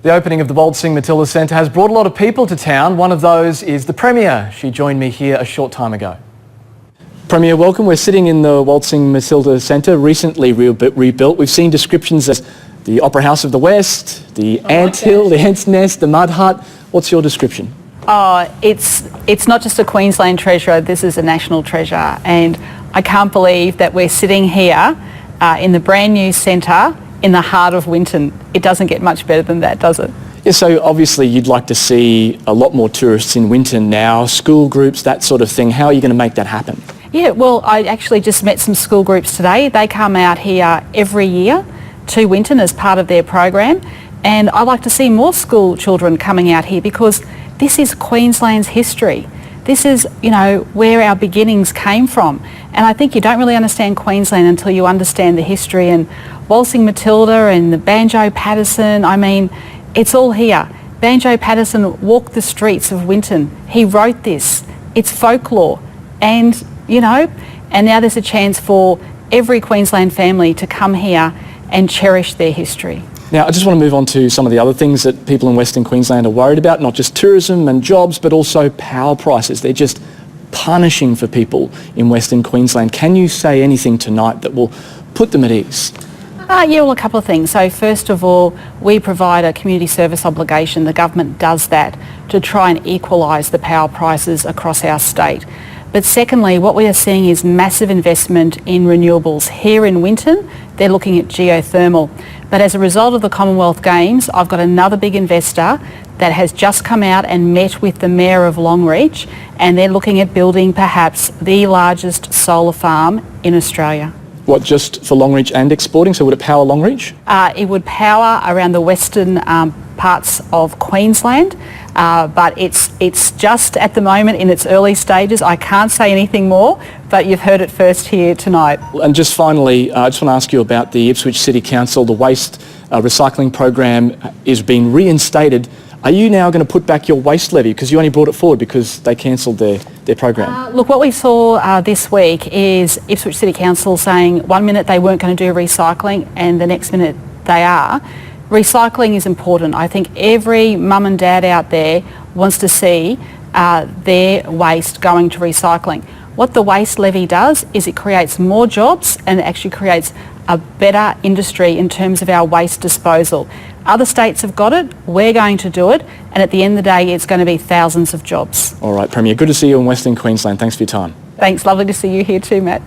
The opening of the Waltzing Matilda Centre has brought a lot of people to town. One of those is the Premier. She joined me here a short time ago. Premier, welcome. We're sitting in the Waltzing Matilda Centre, recently rebuilt. We've seen descriptions as the Opera House of the West, the Ant Hill, the Ant's Nest, the Mud Hut. What's your description? It's not just a Queensland treasure, this is a national treasure, and I can't believe that we're sitting here in the brand new centre in the heart of Winton. It doesn't get much better than that, does it? Yeah, so obviously you'd like to see a lot more tourists in Winton now, school groups, that sort of thing. How are you going to make that happen? Yeah, well, I actually just met some school groups today. They come out here every year to Winton as part of their program, and I like to see more school children coming out here because this is Queensland's history. This is, where our beginnings came from. And I think you don't really understand Queensland until you understand the history, and Waltzing Matilda and the Banjo Patterson, it's all here. Banjo Patterson walked the streets of Winton. He wrote this. It's folklore. And, and now there's a chance for every Queensland family to come here and cherish their history. Now, I just want to move on to some of the other things that people in Western Queensland are worried about, not just tourism and jobs, but also power prices. They're just punishing for people in Western Queensland. Can you say anything tonight that will put them at ease? A couple of things. So first of all, we provide a community service obligation. The government does that to try and equalise the power prices across our state. But secondly, what we are seeing is massive investment in renewables. Here in Winton, they're looking at geothermal. But as a result of the Commonwealth Games, I've got another big investor that has just come out and met with the Mayor of Longreach, and they're looking at building perhaps the largest solar farm in Australia. What, just for Longreach and exporting? So would it power Longreach? It would power around the western parts of Queensland, but it's just at the moment in its early stages. I can't say anything more, but you've heard it first here tonight. And just finally, I just want to ask you about the Ipswich City Council. The waste recycling program is being reinstated. Are you now going to put back your waste levy? Because you only brought it forward because they cancelled their program. Look, what we saw this week is Ipswich City Council saying 1 minute they weren't going to do recycling and the next minute they are. Recycling is important. I think every mum and dad out there wants to see their waste going to recycling. What the waste levy does is it creates more jobs and it actually creates a better industry in terms of our waste disposal. Other states have got it, we're going to do it, and at the end of the day it's going to be thousands of jobs. All right, Premier, good to see you in Western Queensland. Thanks for your time. Thanks, lovely to see you here too, Matt.